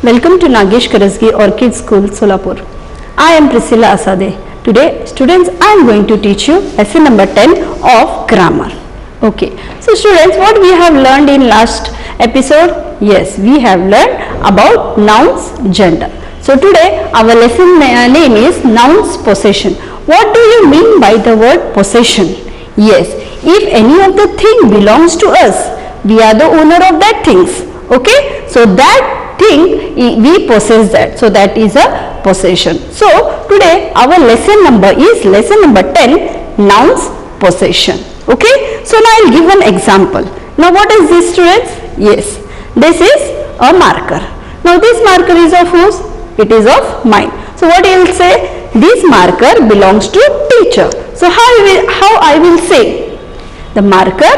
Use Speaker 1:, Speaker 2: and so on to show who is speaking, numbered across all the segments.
Speaker 1: Welcome to Nagesh Karasgi Orchid School, Solapur. I am Priscilla Asade. Today, students, I am going to teach you lesson number 10 of grammar. Okay. So, students, what we have learned in last episode? Yes, we have learned about nouns, gender. So, today our lesson name is nouns possession. What do you mean by the word possession? Yes, if any of the thing belongs to us, we are the owner of that things. Okay. So, that thing we possess that, so that is a possession. So today our lesson number is lesson number 10, nouns possession. Okay, so now I will give one example. Now what is this, students? Yes, this is a marker. Now this marker is of whose? It is of mine. So what you will say? This marker belongs to teacher. So how I will say? The marker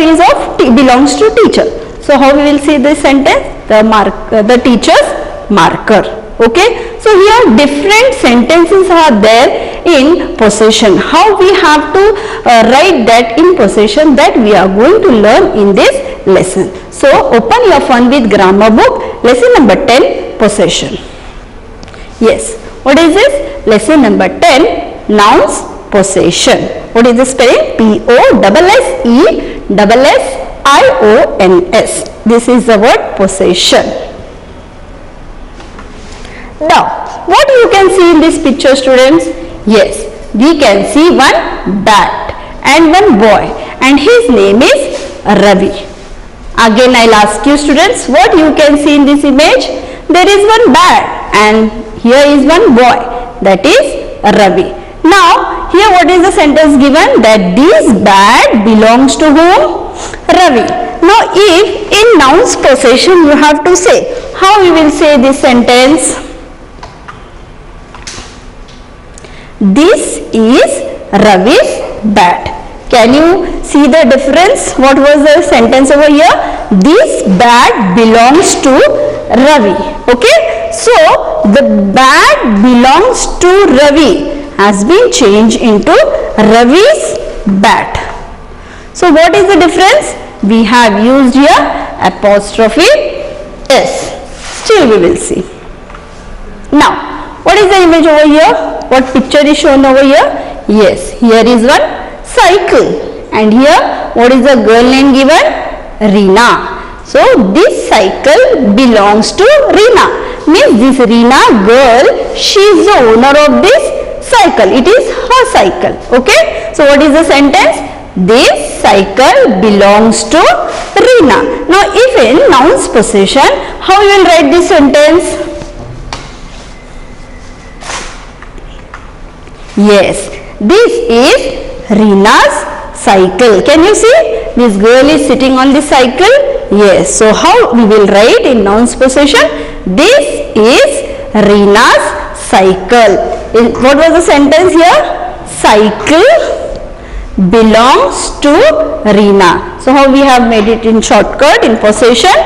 Speaker 1: is of belongs to teacher. So how we will see this sentence? The teacher's marker. Okay. So here different sentences are there in possession. How we have to write that in possession, that we are going to learn in this lesson. So open your fun with grammar book, lesson number 10, possession. Yes. What is this? Lesson number 10, nouns possession. What is the spelling? P-O-S-S-E-S-S-I-O-N-S. This is the word possession. Now, what you can see in this picture, students? Yes, we can see one bat and one boy, and his name is Ravi. Again, I'll ask you, students, what you can see in this image? There is one bat and here is one boy, that is Ravi. Now, here what is the sentence given? That this bat belongs to whom? Ravi. Now, if in nouns possession you have to say, how we will say this sentence? This is Ravi's bat. Can you see the difference? What was the sentence over here? This bat belongs to Ravi. Okay. So, the bat belongs to Ravi has been changed into Ravi's bat. So what is the difference? We have used here apostrophe S. Still we will see. Now, what is the image over here? What picture is shown over here? Yes, here is one cycle. And here, what is the girl name given? Reena. So this cycle belongs to Reena. Means this Reena girl, she is the owner of this cycle. It is her cycle. Okay. So what is the sentence? This cycle belongs to Reena. Now if in nouns possession, how you will write this sentence? Yes, this is Reena's cycle. Can you see? This girl is sitting on the cycle. Yes. So how we will write in nouns possession? This is Reena's cycle. What was the sentence here? Cycle belongs to Reena. So how we have made it in shortcut in possession?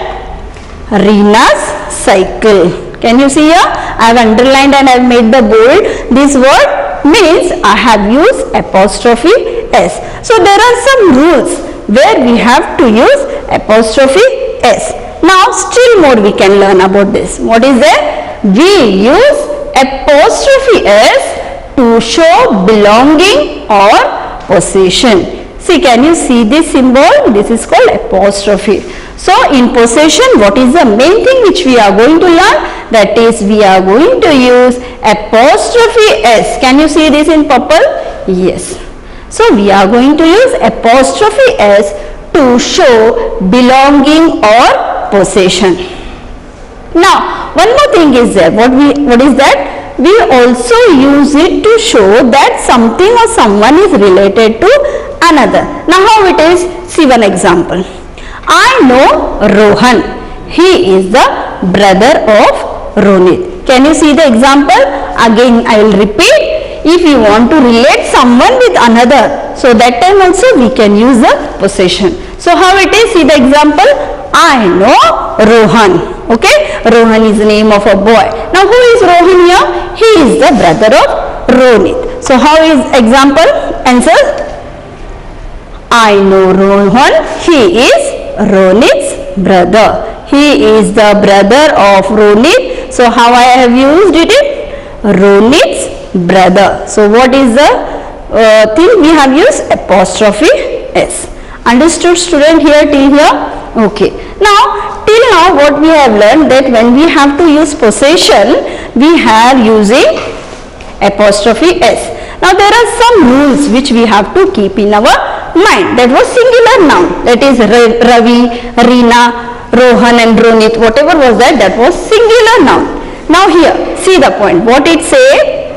Speaker 1: Reena's cycle. Can you see here? I have underlined and I have made the bold. This word means I have used apostrophe S. So there are some rules where we have to use apostrophe S. Now still more we can learn about this. What is there? We use apostrophe S to show belonging or possession. See, can you see this symbol? This is called apostrophe. So in possession, what is the main thing which we are going to learn? That is, we are going to use apostrophe S. Can you see this in purple? Yes. So we are going to use apostrophe S to show belonging or possession. Now, one more thing is there. What is that? We also use it to show that something or someone is related to another. Now, how it is? See one example. I know Rohan. He is the brother of Ronit. Can you see the example? Again, I will repeat. If you want to relate someone with another, so that time also we can use the possession. So how it is? See the example. I know Rohan. Okay, Rohan is the name of a boy. Now who is Rohan here? He is the brother of Ronit. So how is example? Answer. I know Rohan. He is Ronit's brother. He is the brother of Ronit. So how I have used it? Ronit's brother. So what is the thing we have used? Apostrophe S. Understood student here till here? Okay. Now till now what we have learned, that when we have to use possession, we have using apostrophe S. Now there are some rules which we have to keep in our mind. That was singular noun. That is Ravi, Reena, Rohan and Ronit. Whatever was that, that was singular noun. Now here, see the point. What it say?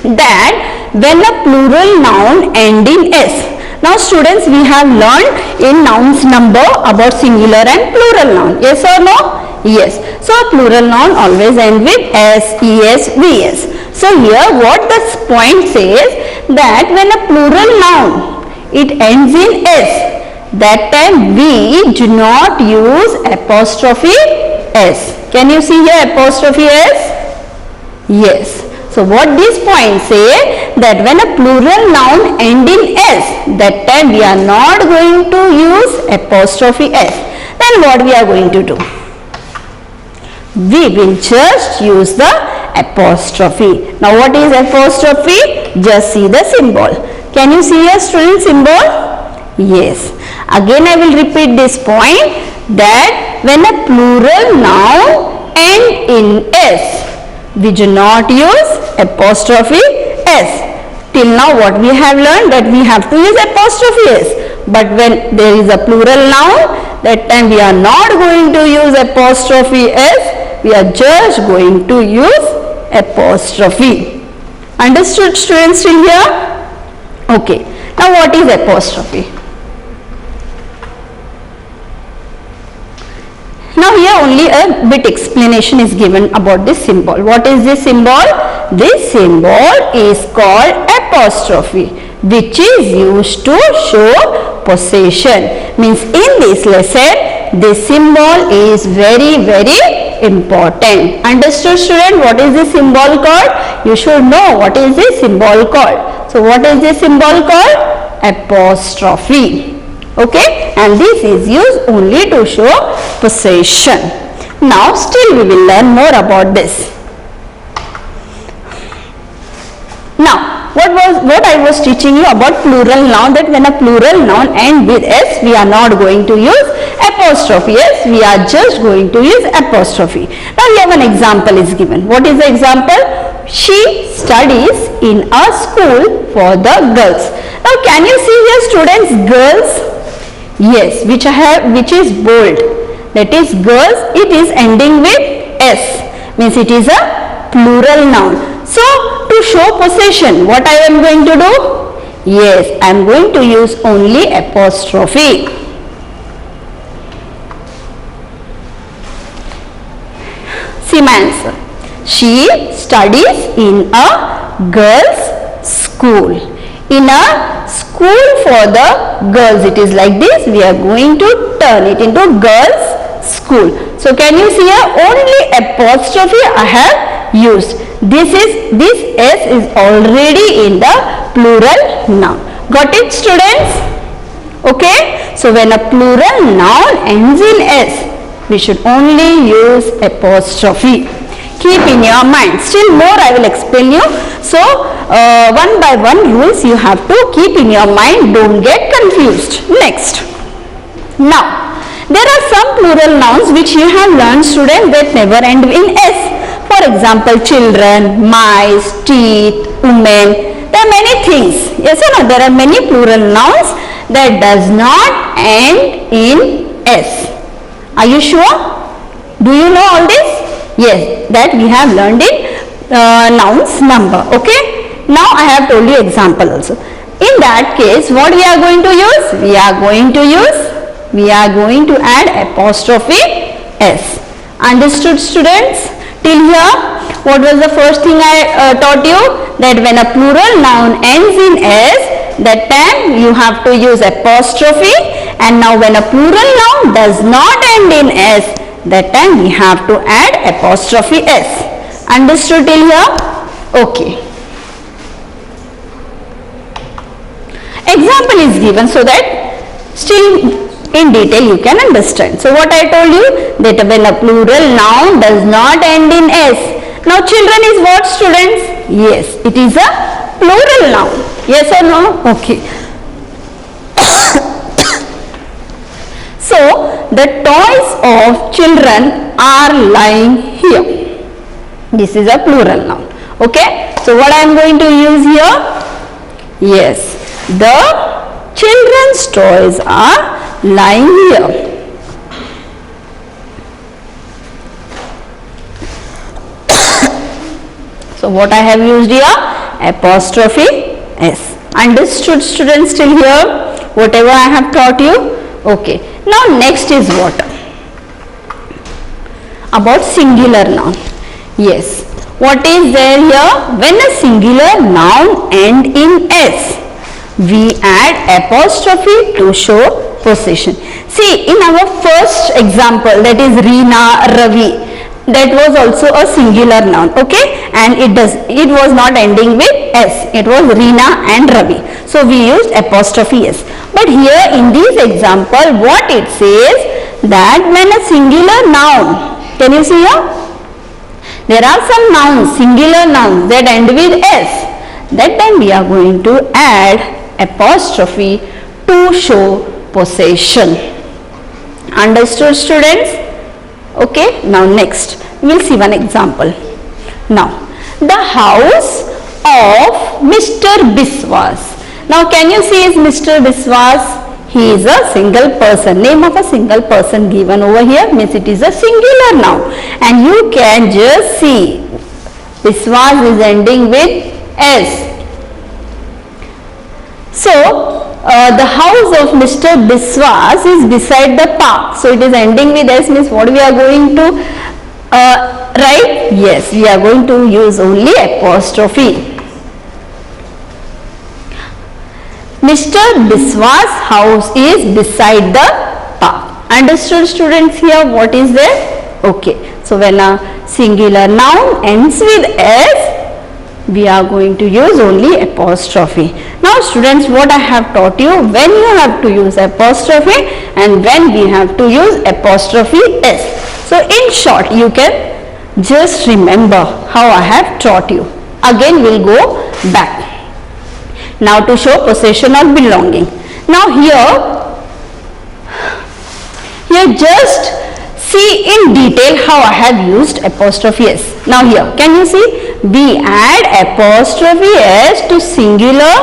Speaker 1: That when a plural noun end in S. Now students, we have learned in nouns number about singular and plural noun. Yes or no? Yes. So plural noun always end with S, ES, VS. So here what this point says, that when a plural noun, it ends in S, that time we do not use apostrophe S. Can you see here apostrophe S? Yes. So what this point say, that when a plural noun end in S, that time we are not going to use apostrophe S. Then what we are going to do? We will just use the apostrophe. Now what is apostrophe? Just see the symbol. Can you see a student symbol? Yes. Again I will repeat this point, that when a plural noun end in S, we do not use apostrophe S. Till now what we have learned, that we have to use apostrophe S. But when there is a plural noun, that time we are not going to use apostrophe S. We are just going to use apostrophe. Understood students till here? Okay. Now what is apostrophe? Now here only a bit explanation is given about this symbol. What is this symbol? This symbol is called apostrophe, which is used to show possession. Means in this lesson, this symbol is very important. Understood student? What is this symbol called? You should know what is this symbol called. So what is this symbol called? Apostrophe. Okay, and this is used only to show possession. Now still we will learn more about this. Now what I was teaching you about plural noun, that when a plural noun ends with S, we are not going to use apostrophe S, we are just going to use apostrophe. Now here one example is given. What is the example? She studies in a school for the girls. Now can you see here students, girls? Yes, which is bold. That is girls, it is ending with S. Means it is a plural noun. So to show possession, what I am going to do? Yes, I am going to use only apostrophe. See my answer. She studies in a girls' school. In a school for the girls, it is like this. We are going to turn it into girls' school. So can you see here? Only apostrophe I have used. This S is already in the plural noun. Got it students? Okay. So when a plural noun ends in S, we should only use apostrophe. Keep in your mind. Still more I will explain you. So one by one rules you have to keep in your mind. Don't get confused. Next. Now there are some plural nouns which you have learned students that never end in S. For example, children, mice, teeth, women. There are many things. Yes or no? There are many plural nouns that does not end in S. Are you sure? Do you know all this? Yes, that we have learned in nouns number. Okay. Now I have told you example also. In that case, what we are going to use? We are going to add apostrophe S. Understood students? Till here, what was the first thing I taught you? That when a plural noun ends in S, that time you have to use apostrophe, And now when a plural noun does not end in s, that time we have to add apostrophe s. Understood till here? Okay. Example is given so that still in detail you can understand. So what I told you, that when a plural noun does not end in s. Now children is what, students? Yes, it is a plural noun. Yes or no? Okay. So the toys of children are lying here. This is a plural noun. Okay. So what I am going to use here? Yes, the children's toys are lying here. So what I have used here? Apostrophe s. Understood, students, till here? Whatever I have taught you? Okay. Now next is what? About singular noun. Yes. What is there here? When a singular noun end in s, we add apostrophe to show possession. See, in our first example, that is Reena, Ravi, that was also a singular noun, okay, and it was not ending with s, it was Reena and Ravi, so we used apostrophe s. But here in this example, what it says, that when a singular noun, can you see here, there are some nouns, singular nouns that end with s, that time we are going to add apostrophe to show possession. Understood, students? Okay. Now next we will see one example. Now the house of Mr. Biswas. Now can you see is Mr. Biswas? He is a single person. Name of a single person given over here, means it is a singular noun, and you can just see Biswas is ending with s. So the house of Mr. Biswas is beside the park. So it is ending with s, means what we are going to write? Yes, we are going to use only apostrophe. Mr. Biswas' house is beside the park. Understood, students, here what is there? Okay. So when a singular noun ends with s, we are going to use only apostrophe. Now students, what I have taught you, when you have to use apostrophe and when we have to use apostrophe s. So in short, you can just remember how I have taught you. Again we will go back. Now to show possession or belonging. Now here just see in detail how I have used apostrophe s. Now here, can you see? We add apostrophe s to singular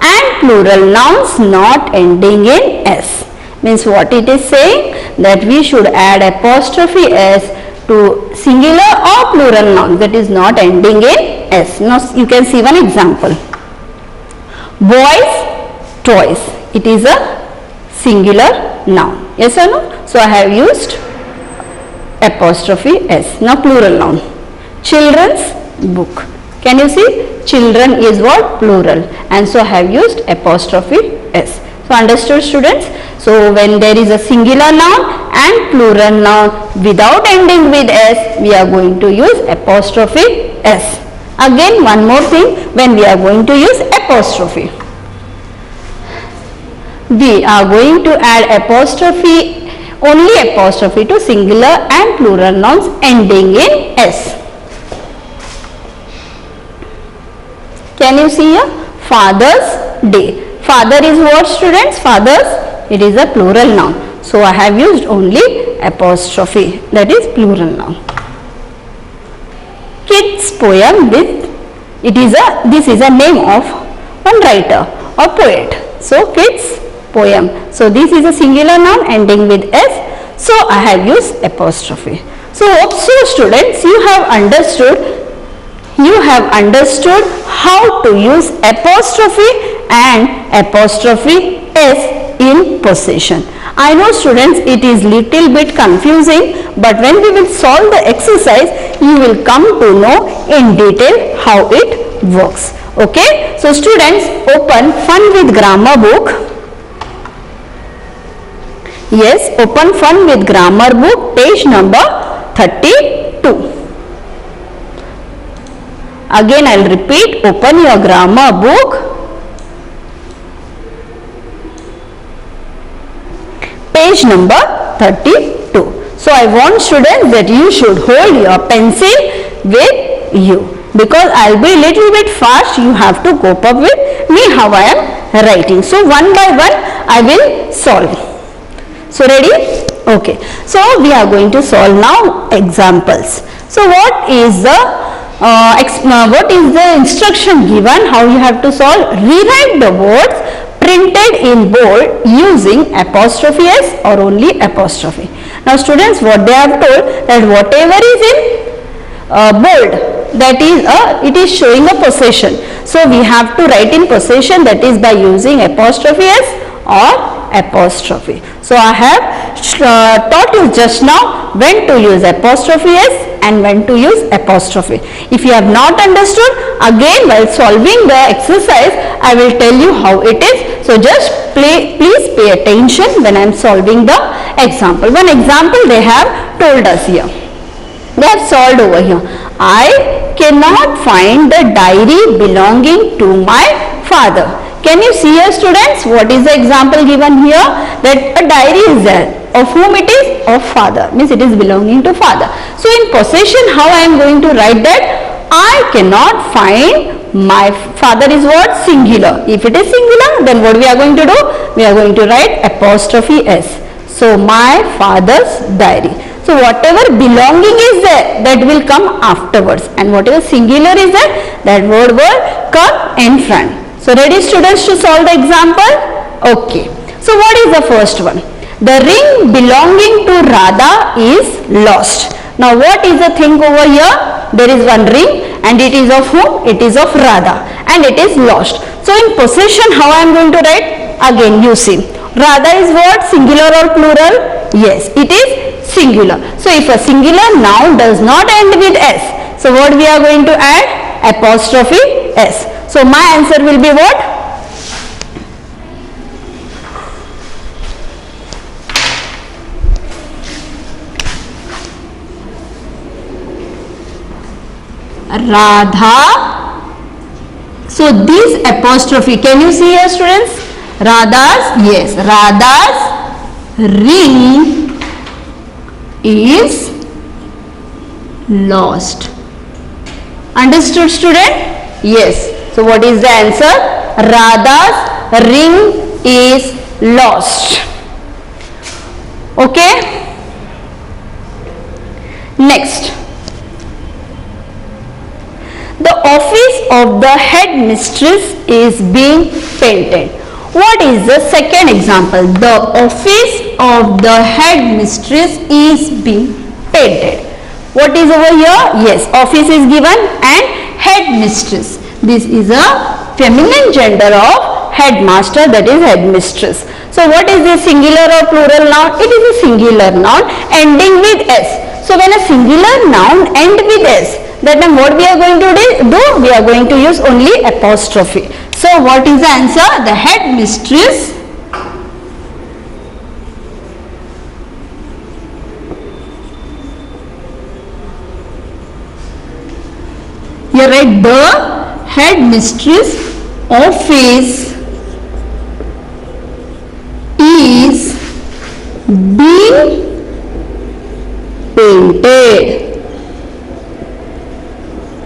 Speaker 1: and plural nouns not ending in s. Means what it is saying? That we should add apostrophe s to singular or plural nouns that is not ending in s. Now you can see one example. Boys' toys. It is a singular noun. Yes or no? So I have used apostrophe s. Now plural noun. Children's book. Can you see? Children is what? Plural. And so I have used apostrophe s. So understood, students? So when there is a singular noun and plural noun without ending with s, we are going to use apostrophe s. Again one more thing, when we are going to use apostrophe, we are going to add apostrophe, only apostrophe to singular and plural nouns ending in s. Can you see here? Father's Day. Father is what, students? Father's, it is a plural noun. So I have used only apostrophe, that is plural noun. Kids poem with, this is a name of one writer or poet. So kids poem. So this is a singular noun ending with s. So I have used apostrophe. So students, you have understood how to use apostrophe and apostrophe s in possession. I know, students, it is little bit confusing, but when we will solve the exercise, you will come to know in detail how it works. Okay. So students, open Fun with Grammar book. Yes, open Fun with Grammar book, page number 32. Again I will repeat, open your grammar book, page number 32. So I want students that you should hold your pencil with you, because I will be little bit fast. You have to cope up with me how I am writing. So one by one I will solve. So ready? Okay. So we are going to solve now examples. So what is the instruction given? How you have to solve? Rewrite the words printed in bold using apostrophe s or only apostrophe. Now students, what they have told, that whatever is in bold, that is it is showing a possession. So we have to write in possession, that is by using apostrophe s or apostrophe. So I have taught you just now when to use apostrophe s and when to use apostrophe. If you have not understood, again while solving the exercise I will tell you how it is. So just please pay attention when I am solving the example. One example they have told us here. They have solved over here. I cannot find the diary belonging to my father. Can you see here students, what is the example given here? That a diary is there. Of whom it is? Of father. Means it is belonging to father. So in possession, how I am going to write that? I cannot find my father is what? Singular. If it is singular, then what we are going to do? We are going to write apostrophe s. So my father's diary. So whatever belonging is there, that will come afterwards, and whatever singular is there, that word will come in front. So ready students to solve the example? Okay. So what is the first one? The ring belonging to Radha is lost. Now what is the thing over here? There is one ring and it is of whom? It is of Radha and it is lost. So in possession, how I am going to write? Again you see. Radha is what? Singular or plural? Yes, it is singular. So if a singular noun does not end with s, so what we are going to add? Apostrophe s. So my answer will be what? Radha. So this apostrophe, can you see here students? Radha's, yes, Radha's ring is lost. Understood student? Yes. So what is the answer? Radha's ring is lost. Okay. Next. The office of the headmistress is being painted. What is the second example? The office of the headmistress is being painted. What is over here? Yes, office is given and headmistress. This is a feminine gender of headmaster, that is headmistress. So what is this, singular or plural noun? It is a singular noun ending with s. So when a singular noun ends with s, that means what we are going to do? We are going to use only apostrophe. So what is the answer? The headmistress here write the headmistress office is being painted.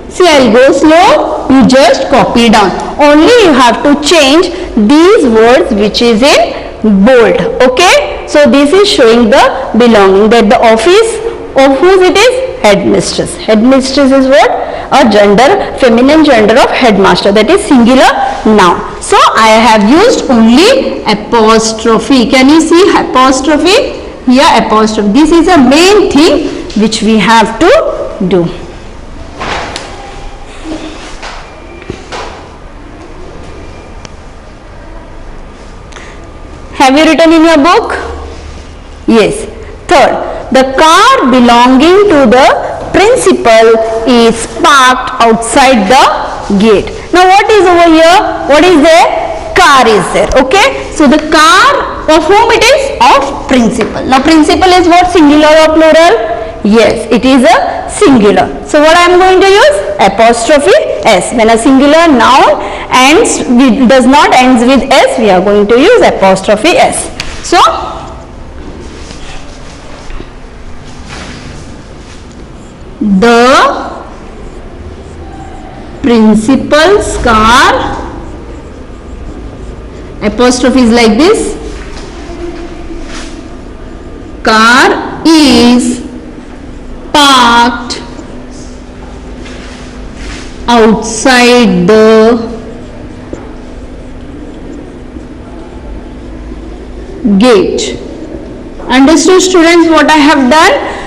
Speaker 1: See, I will go slow, you just copy down. Only you have to change these words which is in bold. Okay. So this is showing the belonging, that the office of whose it is? Headmistress. Headmistress is what? A gender, feminine gender of headmaster, that is singular noun. So I have used only apostrophe. Can you see apostrophe? Here apostrophe. This is a main thing which we have to do. Have you written in your book? Yes. Third, the car belonging to the principal is parked outside the gate. Now what is over here? What is there? Car is there. Okay. So the car of whom it is? Of principal. Now principal is what? Singular or plural? Yes, it is a singular. So what I am going to use? Apostrophe S. When a singular noun does not ends with S, we are going to use apostrophe S. So the principal's car, apostrophe is like this, car is parked outside the gate. Understood, students, what I have done?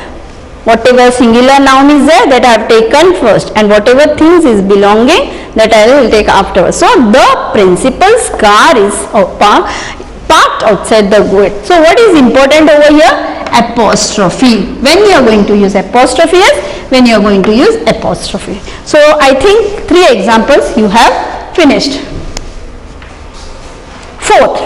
Speaker 1: Whatever singular noun is there, that I have taken first, and whatever things is belonging, that I will take afterwards. So the principal's car is parked outside the gate. So what is important over here? Apostrophe. When you are going to use apostrophe S, when you are going to use apostrophe. So I think 3 examples you have finished. Fourth,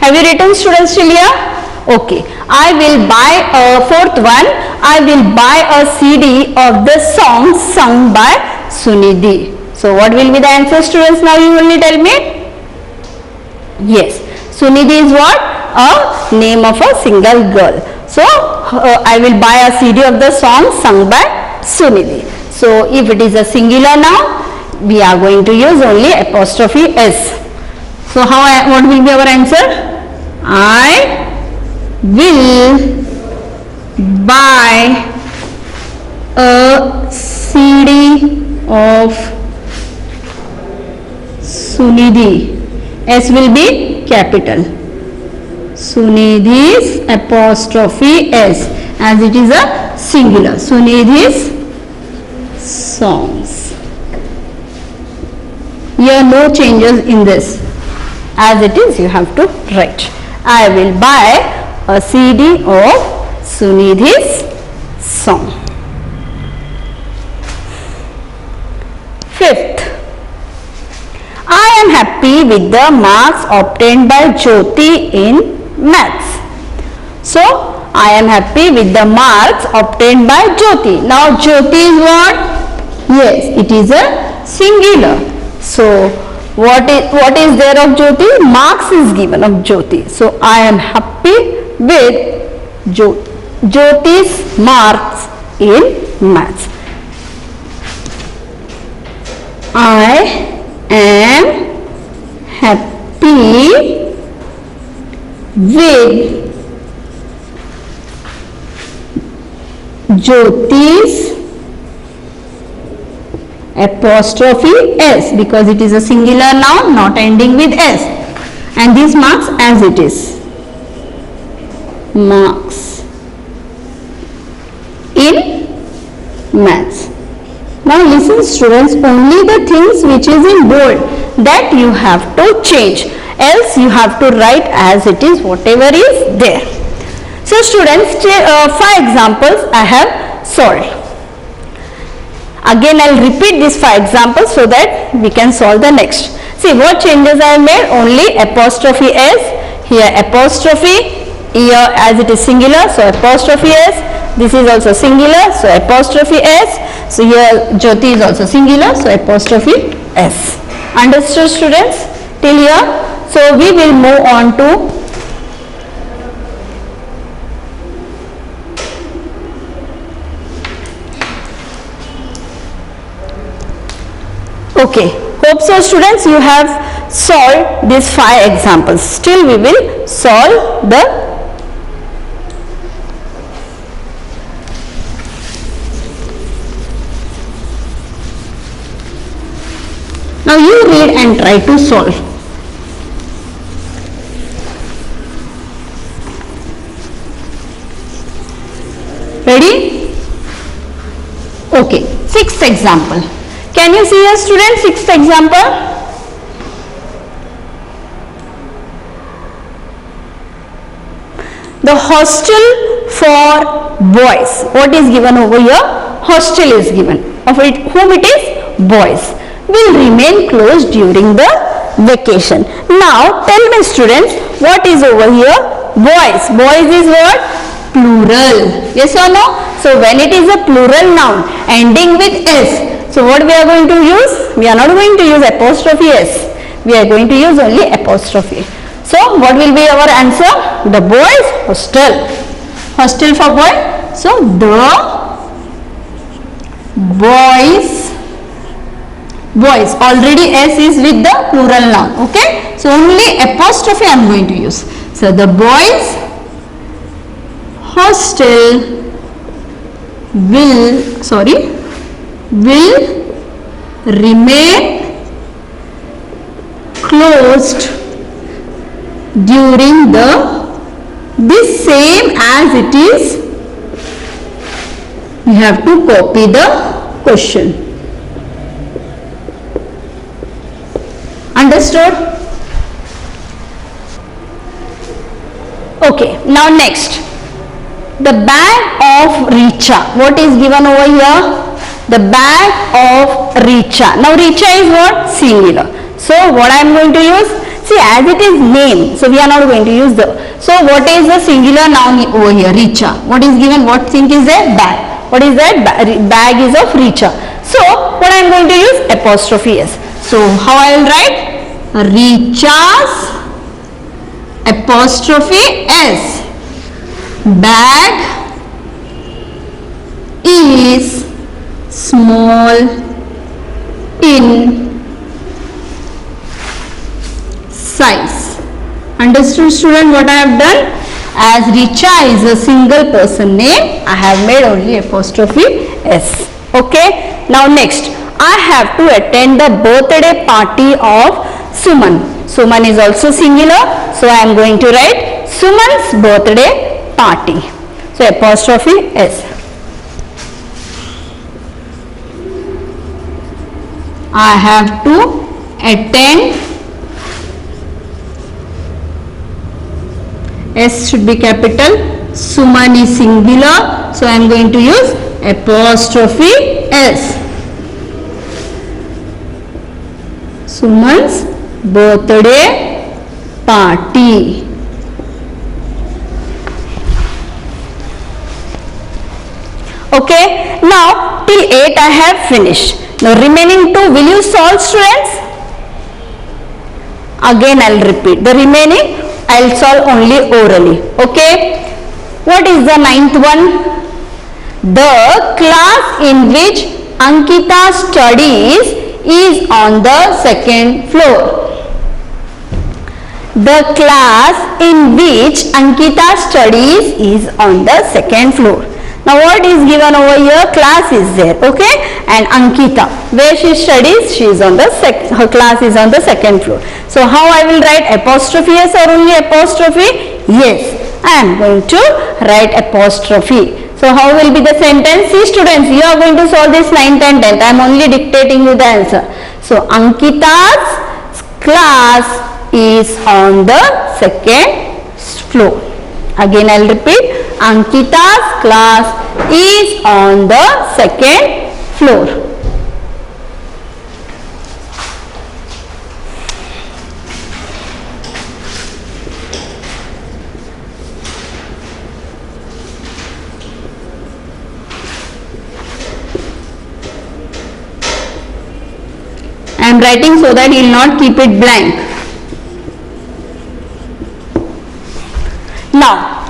Speaker 1: have you written, students, till here? Okay. I will buy a fourth one. I will buy a CD of the song sung by Sunidhi. So what will be the answer, students? Now you only tell me. Yes. Sunidhi is what? A name of a single girl. So I will buy a CD of the song sung by Sunidhi. So if it is a singular noun, we are going to use only apostrophe S. So what will be our answer? I will buy a CD of Sunidhi. S will be capital. Sunidhi's apostrophe S, as it is a singular. Sunidhi's songs. Here no changes in this. As it is, you have to write. I will buy a CD of Sunidhi's song. Fifth, I am happy with the marks obtained by Jyoti in maths. So I am happy with the marks obtained by Jyoti. Now Jyoti is what? Yes, it is a singular. So what is there of Jyoti? Marks is given of Jyoti. So I am happy with Jyoti's marks in maths. I am happy with Jyoti's apostrophe S, because it is a singular noun not ending with S, and these marks as it is, marks in maths. Now listen, students, only the things which is in bold that you have to change, else you have to write as it is whatever is there. So students, 5 examples I have solved. Again I will repeat these 5 examples so that we can solve the next. See what changes I have made? Only apostrophe S, here apostrophe, here as it is singular, so apostrophe S. This is also singular, so apostrophe S. So here Jyoti is also singular, so apostrophe S. Understood, students, till here? So we will move on to okay. Hope so, students, you have solved these 5 examples. Still we will solve the now you read and try to solve. Ready? Okay. 6th example. Can you see a student? 6th example. The hostel for boys. What is given over here? Hostel is given. Of it, whom it is? Boys. will remain closed during the vacation. Now tell me students, what is over here? Boys. Boys is what? Plural. Yes or no? So when it is a plural noun ending with S, so what we are going to use? We are not going to use apostrophe S. We are going to use only apostrophe. So what will be our answer? The boys' hostel. Hostel for boy. So the boys. Already S is with the plural noun. Okay. So only apostrophe I am going to use. So the boys' hostel will remain closed during this same as it is. We have to copy the question. Understood? Okay, now next, the bag of Richa. What is given over here? The bag of Richa. Now Richa is what? Singular. So what I am going to use? See, as it is name, so we are not going to use the. So what is the singular noun over here? Richa. What is given? What thing is a bag? What is that? Bag is of Richa. So what I am going to use? Apostrophe S. So how I will write? Richa's apostrophe S. Bag is small in size. Understood student what I have done? As Richa is a single person name, I have made only apostrophe S. Okay. Now next, I have to attend the birthday party of Suman. Suman is also singular, so I am going to write Suman's birthday party. So apostrophe S. I have to attend. S should be capital. Suman is singular, so I am going to use apostrophe S. Suman's birthday party. Okay, now till 8 I have finished. Now remaining 2, will you solve students? Again I will repeat. The remaining I will solve only orally. Okay. What is the 9th one? The class in which Ankita studies is on the 2nd floor. The class in which Ankita studies is on the 2nd floor. Now what is given over here? Class is there, okay, and Ankita, where she studies, she is on the her class is on the 2nd floor. So how I will write? Apostrophe S or only apostrophe? Yes, I am going to write apostrophe. So how will be the sentence? See students, you are going to solve this 9th and 10th. I am only dictating you the answer. So Ankita's class is on the 2nd floor. Again I will repeat. Ankita's class is on the 2nd floor. I am writing so that you will not keep it blank. Now,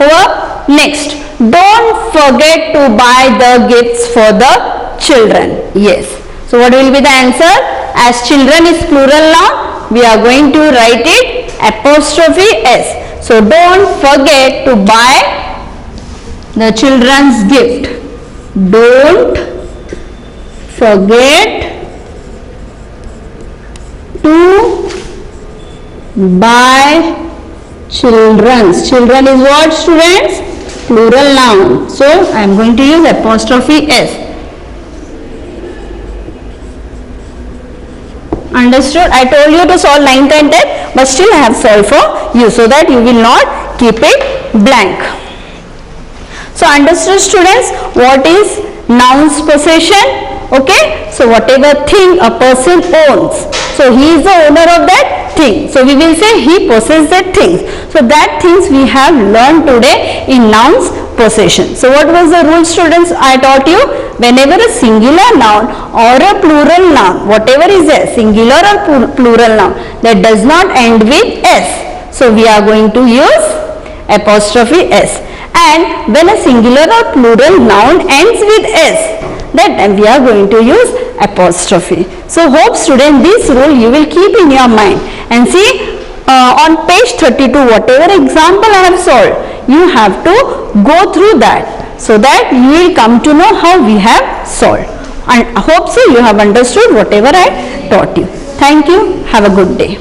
Speaker 1: next, don't forget to buy the gifts for the children. Yes. So, what will be the answer? As children is plural noun, we are going to write it apostrophe S. So, don't forget to buy the children's gift. Don't forget to buy children's. Children is what students? Plural noun. So I am going to use apostrophe S. Understood? I told you to solve 9th and 10th, but still I have solved for you so that you will not keep it blank. So understood students, what is noun's possession? Okay, so whatever thing a person owns, so he is the owner of that thing. So we will say he possesses that thing. So that things we have learned today in nouns possession. So what was the rule, students? I taught you, whenever a singular noun or a plural noun, whatever is there, singular or plural noun, that does not end with s, so we are going to use apostrophe s. And when a singular or plural noun ends with s, that time we are going to use apostrophe. So hope student this rule you will keep in your mind, and see on page 32 whatever example I have solved, you have to go through that, so that you will come to know how we have solved. And I hope so you have understood whatever I taught you. Thank you. Have a good day.